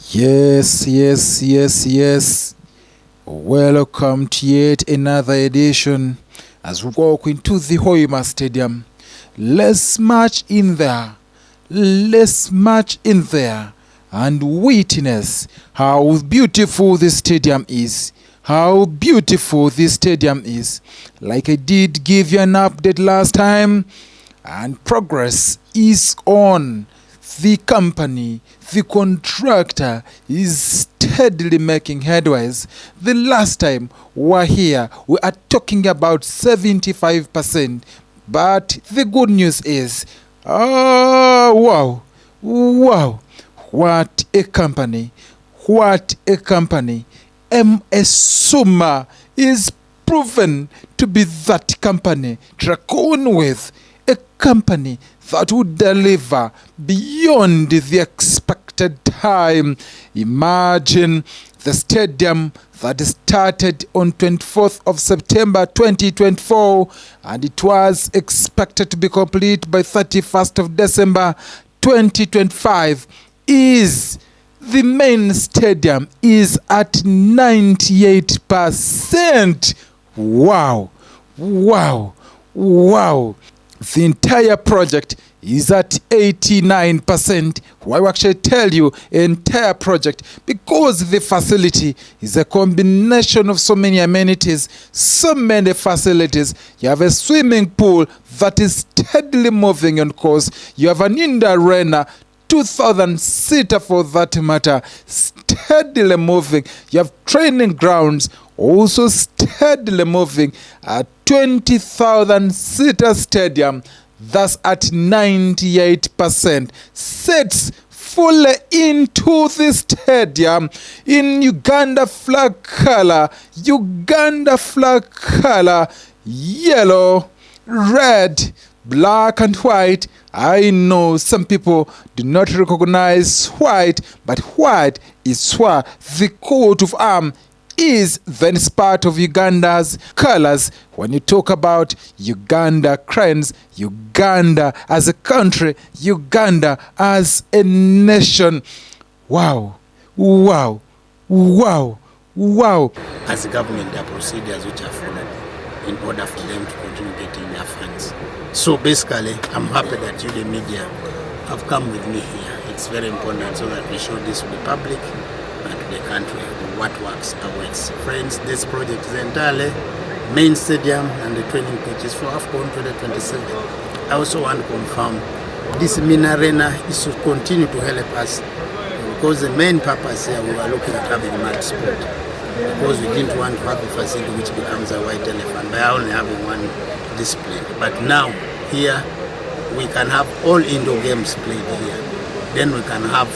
Yes. Welcome to yet another edition as we walk into the Hoima Stadium. Let's march in there. And witness how beautiful this stadium is. Like I did give you an update last time, and progress is on. The company, the contractor is steadily making headways. The last time we were here, we are talking about 75%. But the good news is, wow, what a company. Ms Suuma is proven to be that company. Track on with a company that would deliver beyond the expected time. Imagine the stadium that started on 24th of September 2024 and it was expected to be complete by 31st of December 2025 the main stadium is at 98%. Wow. The entire project is at 89%. Why I actually tell you entire project? Because the facility is a combination of so many amenities, so many facilities. You have a swimming pool that is steadily moving on course. You have an indoor arena, 2,000 seater for that matter, steadily moving. You have training grounds, also steadily moving. A 20,000 seater stadium, that's at 98%. Sets fully into the stadium in Uganda flag color, yellow, red, black and white. I know some people do not recognize white, but white is what the coat of arms is. Then it's part of Uganda's colors. When you talk about Uganda cranes, Uganda as a country, Uganda as a nation. Wow. As a government, there are procedures which are followed in order for them to continue getting their funds. So basically, I'm happy that you, the media, have come with me here. It's very important so that we show this to the public and to the country what works awaits. Friends, this project is entirely main stadium and the training pitches for Afcon 2027. I also want to confirm this main arena is to continue to help us, because the main purpose here, we were looking at having match sport, because we didn't want to have a facility which becomes a white elephant by only having one discipline. But now here we can have all indoor games played here. Then we can have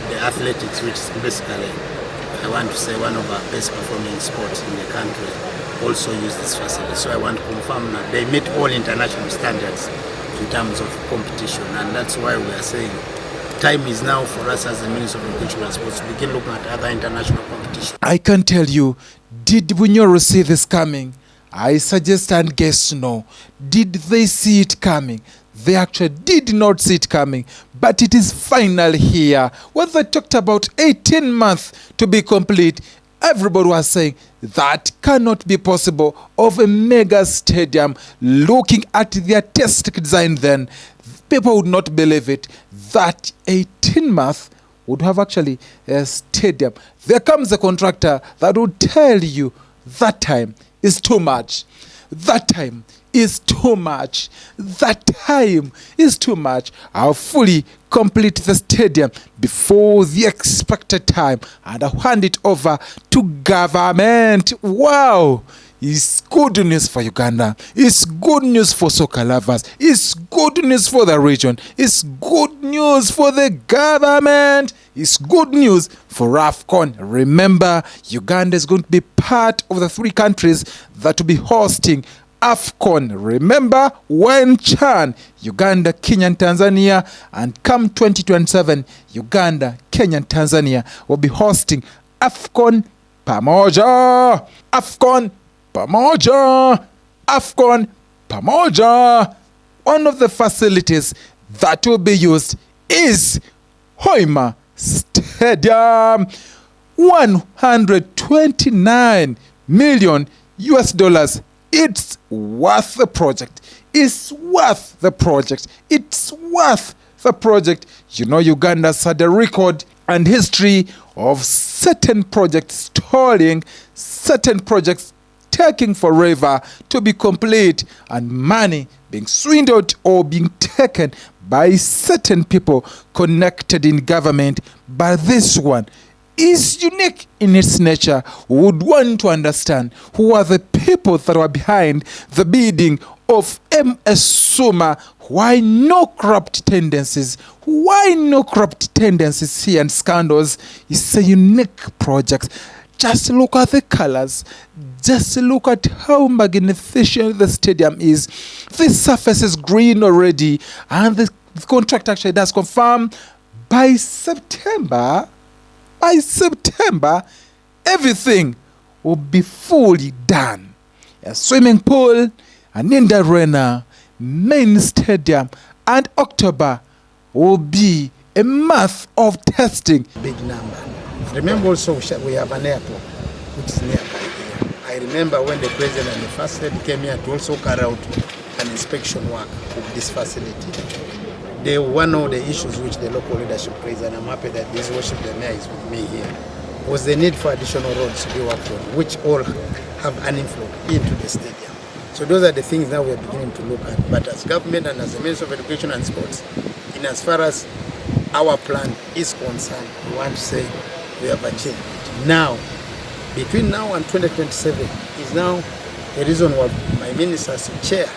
the athletics, which is basically, I want to say, one of our best performing sports in the country, also use this facility. So I want to confirm that they meet all international standards in terms of competition, and that's why we are saying time is now for us as the Minister of Education and Sports to begin looking at other international competitions. I can tell you, did Bunyoro see this coming? I suggest and guess no. Did they see it coming? They actually did not see it coming, but it is finally here. When they talked about 18 months to be complete, everybody was saying that cannot be possible of a mega stadium. Looking at the artistic design then, people would not believe it, that 18 months would have actually a stadium. There comes a contractor that would tell you that time is too much. I'll fully complete the stadium before the expected time and I'll hand it over to government. Wow! It's good news for Uganda. It's good news for soccer lovers. It's good news for the region. It's good news for the government. It's good news for Afcon. Remember, Uganda is going to be part of the 3 countries that will be hosting Afcon. Remember, when Chan, Uganda, Kenya, and Tanzania, and come 2027, Uganda, Kenya, and Tanzania will be hosting Afcon pamoja. One of the facilities that will be used is Hoima Stadium. 129 million US dollars. It's worth the project. It's worth the project. It's worth the project. You know, Uganda's had a record and history of certain projects stalling, certain projects taking forever to be complete, and money being swindled or being taken by certain people connected in government. But this one is unique in its nature. We would want to understand who are the people that were behind the bidding of Ms Suuma. Why no corrupt tendencies? Why no corrupt tendencies here and scandals? It's a unique project. Just look at the colors. Just look at how magnificent the stadium is. The surface is green already, and the contract actually does confirm by September, everything will be fully done. A swimming pool, an indoor arena, main stadium, and October will be a month of testing. Big number. Remember also we have an airport which is nearby here. I remember when the president and the first lady came here to also carry out an inspection work of this facility. One of the issues which the local leadership raised, and I'm happy that this worship the mayor is with me here, was the need for additional roads to be worked on, which all have an inflow into the stadium. So those are the things that we're beginning to look at. But as government and as the Minister of Education and Sports, in as far as our plan is concerned, we want to say we have achieved it. Now, between now and 2027 is now the reason why my ministers to chair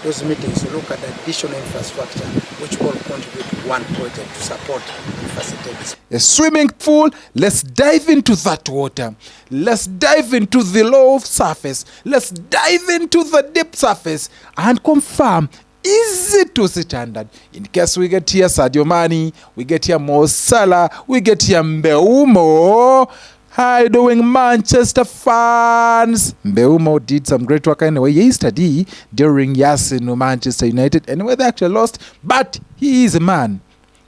those meetings to look at additional infrastructure which will contribute to one project to support and facilitate this. A swimming pool, let's dive into that water. Let's dive into the low surface. Let's dive into the deep surface and confirm, is it to the standard? In case we get here Sadio Mane, we get here Ms Suuma, we get here Mbeumo. How doing, Manchester fans? Mbeumo did some great work anyway yesterday during Yasin Manchester United. Anyway, they actually lost, but he is a man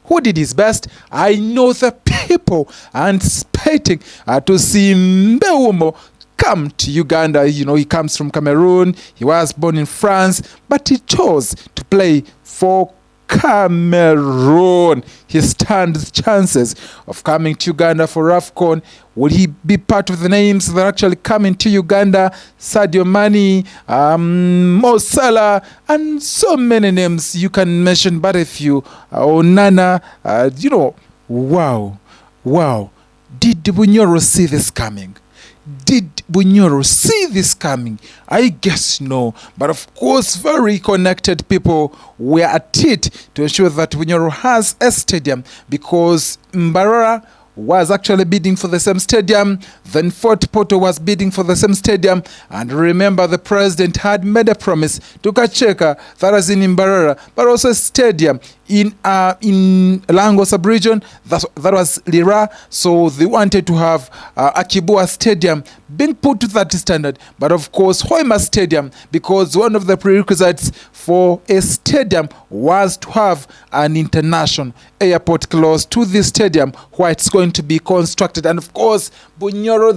who did his best. I know the people are anticipating to see Mbeumo come to Uganda. You know, he comes from Cameroon. He was born in France, but he chose to play for Cameroon. He stands chances of coming to Uganda for Afcon. Will he be part of the names that are actually coming to Uganda? Sadio Mane, Ms Suuma, and so many names you can mention, but a few. Onana, you know, wow. Did Bunyoro see this coming? Did Bunyoro see this coming? I guess no. But of course, very connected people were at it to ensure that Bunyoro has a stadium, because Mbarara was actually bidding for the same stadium. Then Fort Portal was bidding for the same stadium. And remember, the president had made a promise to Kacheka, that was in Mbarara, but also a stadium in Lango sub-region, that was Lira. So they wanted to have Akibua Stadium being put to that standard. But of course, Hoima Stadium, because one of the prerequisites for a stadium was to have an international airport close to the stadium where it's going to be constructed. And of course, Bunyoro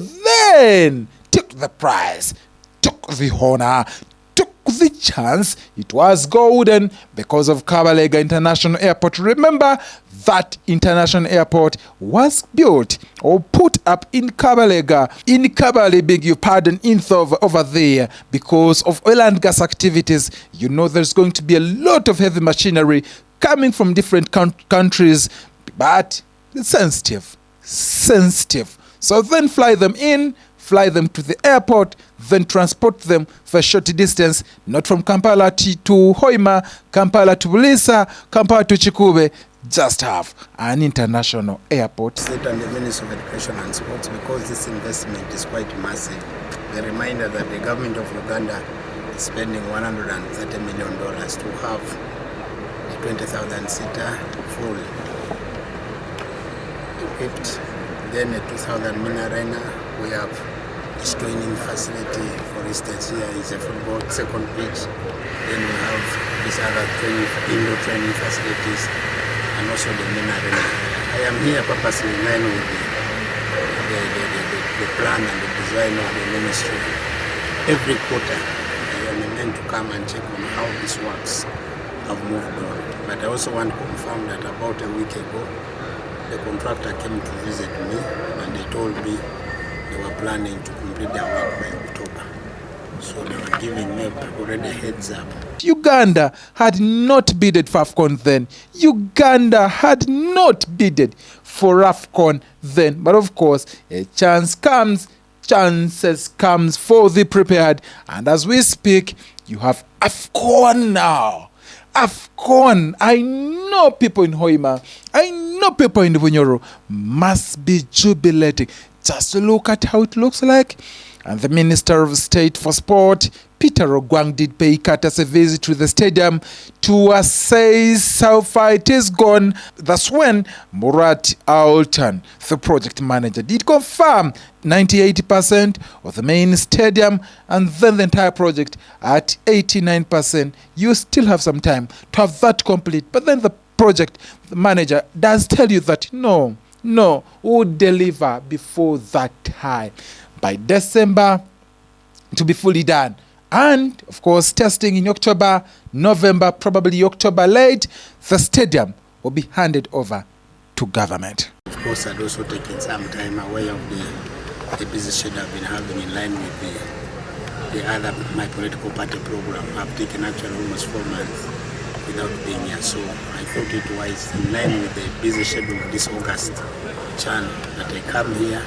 then took the prize, took the honor, took the chance. It was golden because of Kabalega International Airport. Remember, that international airport was built or put up in Kabalega, in Kabale, beg your pardon, in over there, because of oil and gas activities. You know, there's going to be a lot of heavy machinery coming from different countries, but it's sensitive. So then fly them in, fly them to the airport, then transport them for a short distance, not from Kampala to Hoima, Kampala to Bulisa, Kampala to Chikube. Just have an international airport. State and the Minister of Education and Sports, because this investment is quite massive. The reminder that the government of Uganda is spending $130 million to have a 20,000-seater full equipped. Then a 2,000 mini arena. We have this training facility. For instance, here is a football second pitch. Then we have these other indoor training facilities, and also the main arena. I am here purposely in line with the plan and the design of the ministry. Every quarter, I am meant to come and check on how these works have moved on. But I also want to confirm that about a week ago, the contractor came to visit me and they told me they were planning to complete their work by October. So they were giving me already a heads up. Uganda had not bidded for Afcon then. Uganda had not bidded for Afcon then. But of course, a chance comes, chances comes for the prepared. And as we speak, you have Afcon now. Afcon. I know people in Hoima, I know people in Bunyoro must be jubilating. Just look at how it looks like. And the Minister of State for Sport, Peter Ogwang, did pay courtesy visit to the stadium to assess how far it is gone. That's when Murat Altan, the project manager, did confirm 98% of the main stadium and then the entire project at 89%. You still have some time to have that complete. But then the project manager does tell you that no, we'll deliver before that time. By December, to be fully done. And, of course, testing in October, November, probably October late, the stadium will be handed over to government. Of course, I'd also taken some time away of the busy schedule I've been having in line with the other, my political party program. I've taken actually almost 4 months without being here. So I thought it was in line with the busy schedule of this August channel that I come here,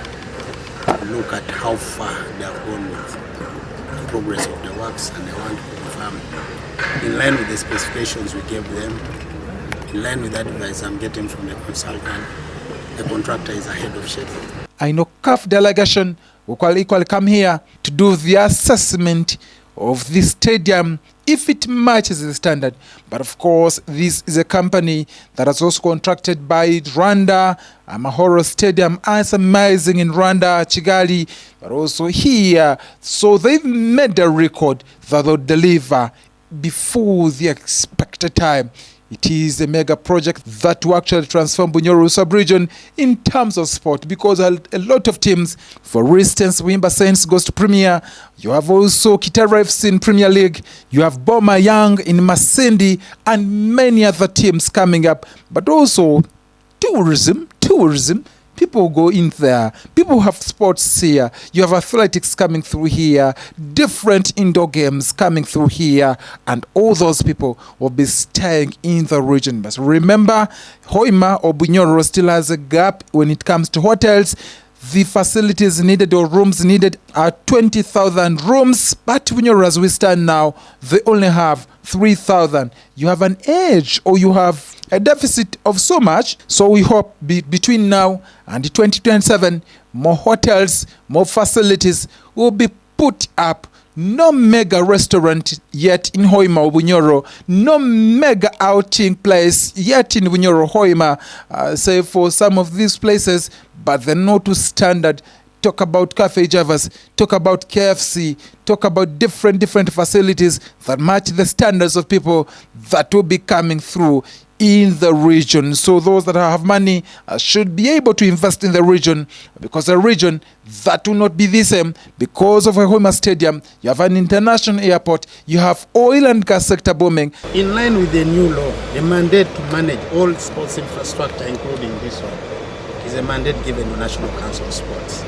look at how far they have gone with the progress of the works, and I want to confirm, in line with the specifications we gave them, in line with the advice I'm getting from the consultant, the contractor is ahead of schedule. I know CAF delegation will equally come here to do the assessment of the stadium if it matches the standard. But of course, this is a company that has also contracted by Rwanda, Amahoro Stadium, as amazing in Rwanda, Kigali, but also here. So they've made a record that they'll deliver before the expected time. It is a mega project that will actually transform Bunyoro sub-region in terms of sport, because a lot of teams, for instance, Wimba Saints goes to Premier. You have also Kitara FC in Premier League. You have Boma Young in Masindi and many other teams coming up. But also tourism. People go in there. People have sports here. You have athletics coming through here. Different indoor games coming through here. And all those people will be staying in the region. But remember, Hoima or Bunyoro still has a gap when it comes to hotels. The facilities needed or rooms needed are 20,000 rooms. But Bunyoro, as we stand now, they only have 3,000. You have an edge, or you have a deficit of so much. So we hope between now and 2027, more hotels, more facilities will be put up. No mega restaurant yet in Hoima or Bunyoro. No mega outing place yet in Bunyoro, Hoima, say for some of these places, but they're not to standard. Talk about Cafe Javas, talk about KFC, talk about different facilities that match the standards of people that will be coming through in the region. So those that have money should be able to invest in the region, because a region that will not be the same because of a Hoima Stadium. You have an international airport, you have oil and gas sector booming. In line with the new law, the mandate to manage all sports infrastructure, including this one, is a mandate given to National Council of Sports.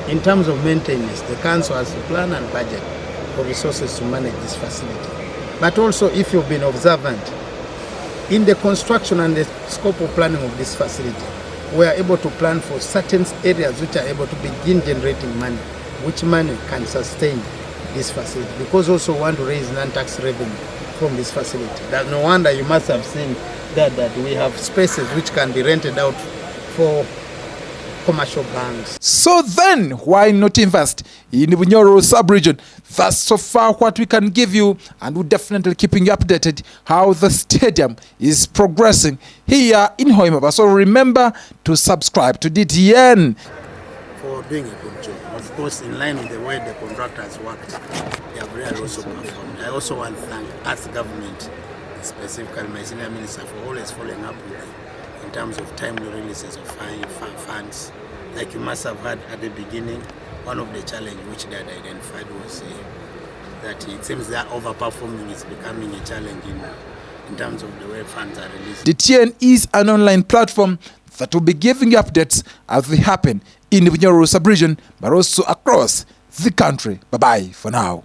In terms of maintenance, the council has to plan and budget for resources to manage this facility. But also, if you've been observant, in the construction and the scope of planning of this facility, we are able to plan for certain areas which are able to begin generating money, which money can sustain this facility, because also want to raise non-tax revenue from this facility. That no wonder you must have seen that we have spaces which can be rented out for commercial banks. So then, why not invest in the Bunyoro sub-region? That's so far what we can give you, and we're definitely keeping you updated how the stadium is progressing here in Hoima. So remember to subscribe to DTN. For doing a good job. Of course, in line with the way the contractor has worked, they have really also performed. I also want to thank us government, specifically my senior minister, for always following up with the in terms of timely releases of funds. Like you must have heard at the beginning, one of the challenges which they had identified was that it seems that overperforming is becoming a challenge in terms of the way funds are released. The TN is an online platform that will be giving you updates as they happen in the Bunyoro sub-region, but also across the country. Bye-bye for now.